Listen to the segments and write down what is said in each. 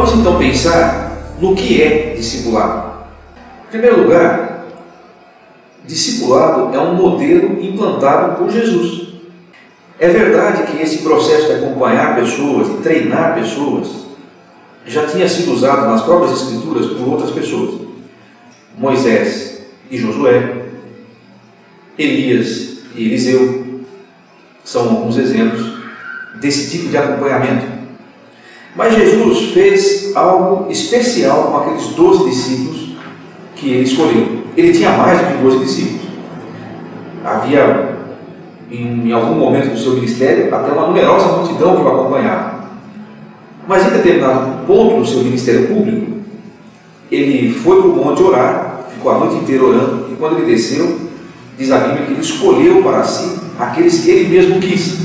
Vamos então pensar no que é discipulado. Em primeiro lugar, discipulado é um modelo implantado por Jesus. É verdade que esse processo de acompanhar pessoas, de treinar pessoas, já tinha sido usado nas próprias Escrituras por outras pessoas. Moisés e Josué, Elias e Eliseu são alguns exemplos desse tipo de acompanhamento. Mas Jesus fez algo especial com aqueles 12 discípulos que ele escolheu. Ele tinha mais do que 12 discípulos. Havia, em algum momento do seu ministério, até uma numerosa multidão que o acompanhava. Mas em determinado ponto do seu ministério público, ele foi para o monte orar, ficou a noite inteira orando, e quando ele desceu, diz a Bíblia que ele escolheu para si aqueles que ele mesmo quis,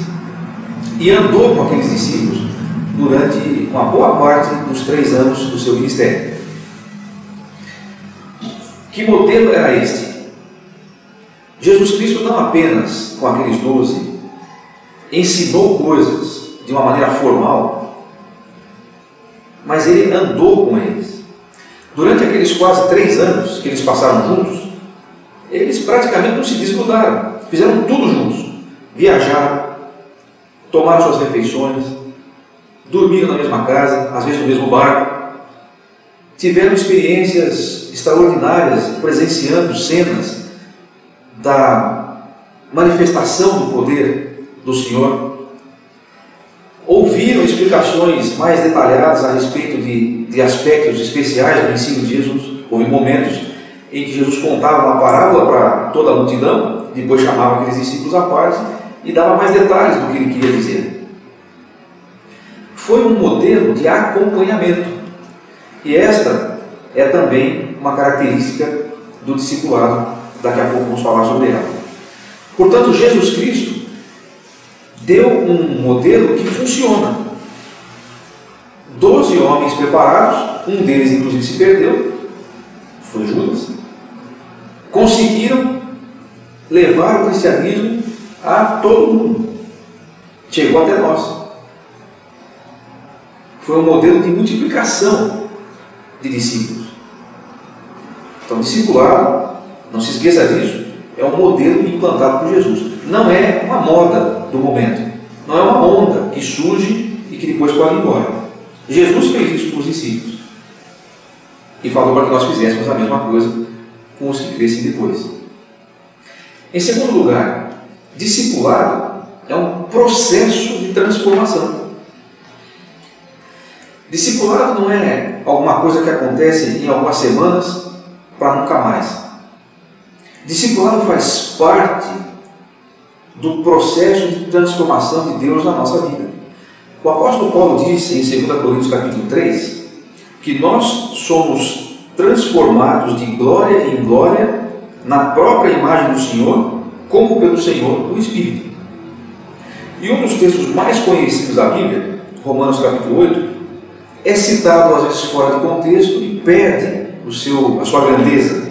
e andou com aqueles discípulos durante uma boa parte dos 3 anos do seu ministério. Que modelo era este? Jesus Cristo não apenas, com aqueles 12, ensinou coisas de uma maneira formal, mas ele andou com eles. Durante aqueles quase 3 anos que eles passaram juntos, eles praticamente não se desgrudaram, fizeram tudo juntos. Viajaram, tomaram suas refeições, dormiram na mesma casa, às vezes no mesmo barco, tiveram experiências extraordinárias presenciando cenas da manifestação do poder do Senhor, ouviram explicações mais detalhadas a respeito de aspectos especiais do ensino de Jesus. Houve momentos em que Jesus contava uma parábola para toda a multidão, depois chamava aqueles discípulos à parte e dava mais detalhes do que ele queria dizer. Foi um modelo de acompanhamento, e esta é também uma característica do discipulado. Daqui a pouco vamos falar sobre ela. Portanto, Jesus Cristo deu um modelo que funciona. 12 homens preparados, um deles inclusive se perdeu, foi Judas, conseguiram levar o cristianismo a todo mundo. Chegou até nós. Foi um modelo de multiplicação de discípulos. Então, discipulado, não se esqueça disso, é um modelo implantado por Jesus. Não é uma moda do momento. Não é uma onda que surge e que depois pode ir embora. Jesus fez isso com os discípulos e falou para que nós fizéssemos a mesma coisa com os que crescem depois. Em segundo lugar, discipulado é um processo de transformação. Discipulado não é alguma coisa que acontece em algumas semanas para nunca mais. Discipulado faz parte do processo de transformação de Deus na nossa vida. O apóstolo Paulo disse em 2 Coríntios capítulo 3 que nós somos transformados de glória em glória na própria imagem do Senhor, como pelo Senhor o Espírito. E um dos textos mais conhecidos da Bíblia, Romanos capítulo 8, é citado às vezes fora de contexto e perde a sua grandeza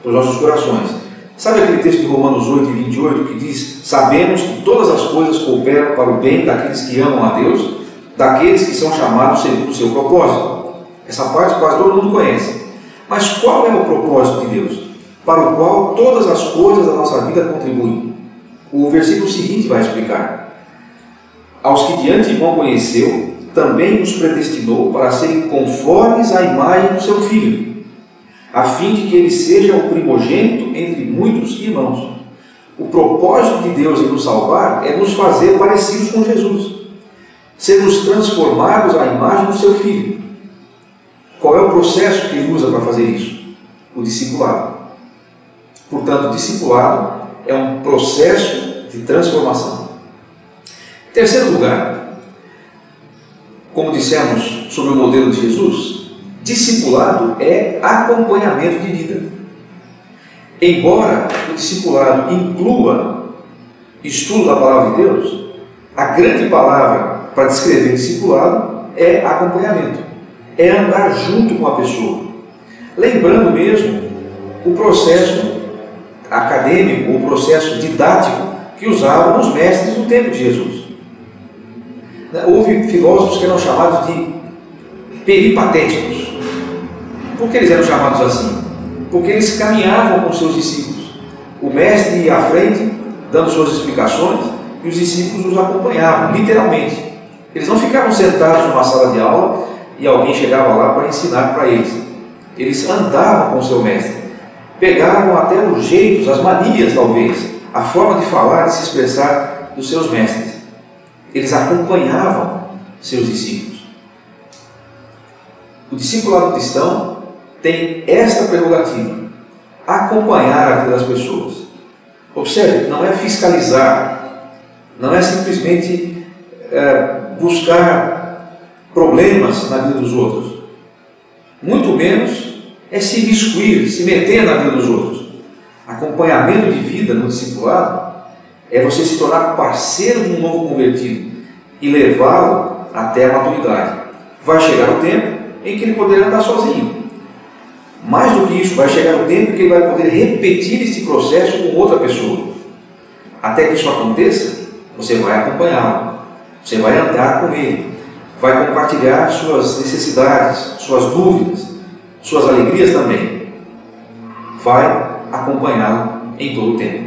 para os nossos corações. Sabe aquele texto de Romanos 8 e 28 que diz: sabemos que todas as coisas cooperam para o bem daqueles que amam a Deus, daqueles que são chamados segundo o seu propósito. Essa parte quase todo mundo conhece. Mas qual é o propósito de Deus? Para o qual todas as coisas da nossa vida contribuem. O versículo seguinte vai explicar: aos que de antemão conheceu, também os predestinou para serem conformes à imagem do seu Filho, a fim de que ele seja o primogênito entre muitos irmãos. O propósito de Deus em nos salvar é nos fazer parecidos com Jesus, sermos transformados à imagem do seu Filho. Qual é o processo que ele usa para fazer isso? O discipulado. Portanto, o discipulado é um processo de transformação. Em terceiro lugar, como dissemos sobre o modelo de Jesus, discipulado é acompanhamento de vida. Embora o discipulado inclua estudo da palavra de Deus, a grande palavra para descrever discipulado é acompanhamento, é andar junto com a pessoa, lembrando mesmo o processo acadêmico, o processo didático que usavam os mestres no tempo de Jesus. Houve filósofos que eram chamados de peripatéticos. Por que eles eram chamados assim? Porque eles caminhavam com seus discípulos. O mestre ia à frente, dando suas explicações, e os discípulos os acompanhavam, literalmente. Eles não ficavam sentados numa sala de aula e alguém chegava lá para ensinar para eles. Eles andavam com o seu mestre, pegavam até os jeitos, as manias talvez, a forma de falar, de se expressar dos seus mestres. Eles acompanhavam seus discípulos. O discipulado cristão tem esta prerrogativa: acompanhar a vida das pessoas. Observe, não é fiscalizar, não é simplesmente buscar problemas na vida dos outros, muito menos é se imiscuir, se meter na vida dos outros. Acompanhamento de vida no discipulado é você se tornar parceiro de um novo convertido e levá-lo até a maturidade. Vai chegar o tempo em que ele poderá andar sozinho. Mais do que isso, vai chegar o tempo em que ele vai poder repetir este processo com outra pessoa. Até que isso aconteça, você vai acompanhá-lo, você vai andar com ele, vai compartilhar suas necessidades, suas dúvidas, suas alegrias também. Vai acompanhá-lo em todo o tempo.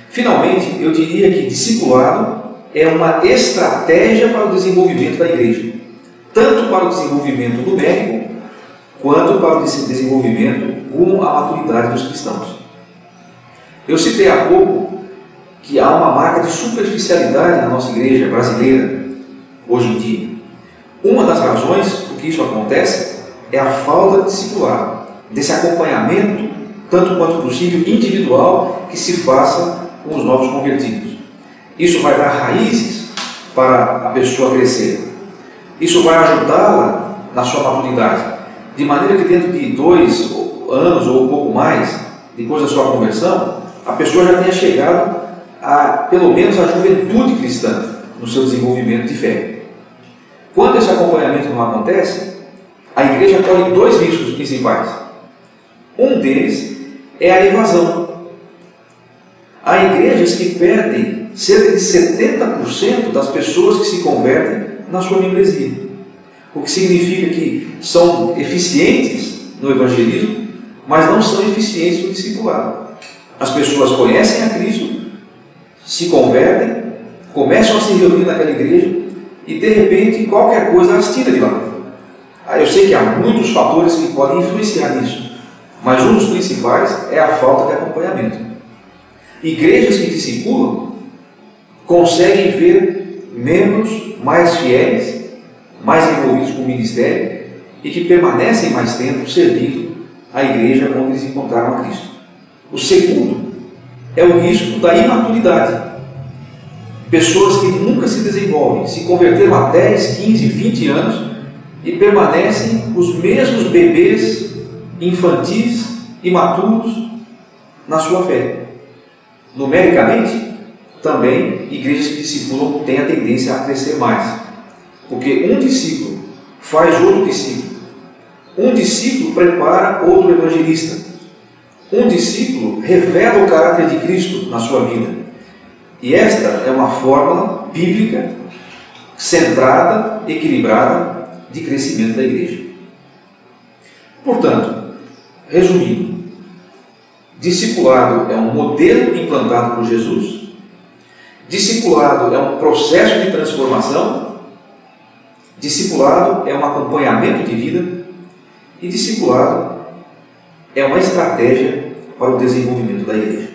Finalmente, eu diria que discipulado é uma estratégia para o desenvolvimento da igreja, tanto para o desenvolvimento numérico, quanto para o desenvolvimento com a maturidade dos cristãos. Eu citei há pouco que há uma marca de superficialidade na nossa igreja brasileira hoje em dia. Uma das razões por que isso acontece é a falta de discipulado, desse acompanhamento, tanto quanto possível, individual, que se faça com os novos convertidos. Isso vai dar raízes para a pessoa crescer. Isso vai ajudá-la na sua maturidade, de maneira que dentro de 2 anos ou um pouco mais, depois da sua conversão, a pessoa já tenha chegado a, pelo menos, a juventude cristã no seu desenvolvimento de fé. Quando esse acompanhamento não acontece, a igreja corre 2 riscos principais. Um deles é a evasão. Há igrejas que perdem cerca de 70% das pessoas que se convertem na sua membresia, o que significa que são eficientes no evangelismo, mas não são eficientes no discipulado. As pessoas conhecem a Cristo, se convertem, começam a se reunir naquela igreja e de repente qualquer coisa as tira de lá. Eu sei que há muitos fatores que podem influenciar nisso, mas um dos principais é a falta de acompanhamento. Igrejas que discipulam conseguem ver membros mais fiéis, mais envolvidos com o ministério e que permanecem mais tempo servindo a igreja onde eles encontraram a Cristo. O segundo é o risco da imaturidade. Pessoas que nunca se desenvolvem, se converteram há 10, 15, 20 anos e permanecem os mesmos bebês infantis, imaturos na sua fé. Numericamente, também igrejas que discipulam têm a tendência a crescer mais, porque um discípulo faz outro discípulo, um discípulo prepara outro evangelista, um discípulo revela o caráter de Cristo na sua vida. E esta é uma fórmula bíblica, centrada, equilibrada, de crescimento da igreja. Portanto, resumindo, discipulado é um modelo implantado por Jesus, discipulado é um processo de transformação, discipulado é um acompanhamento de vida e discipulado é uma estratégia para o desenvolvimento da igreja.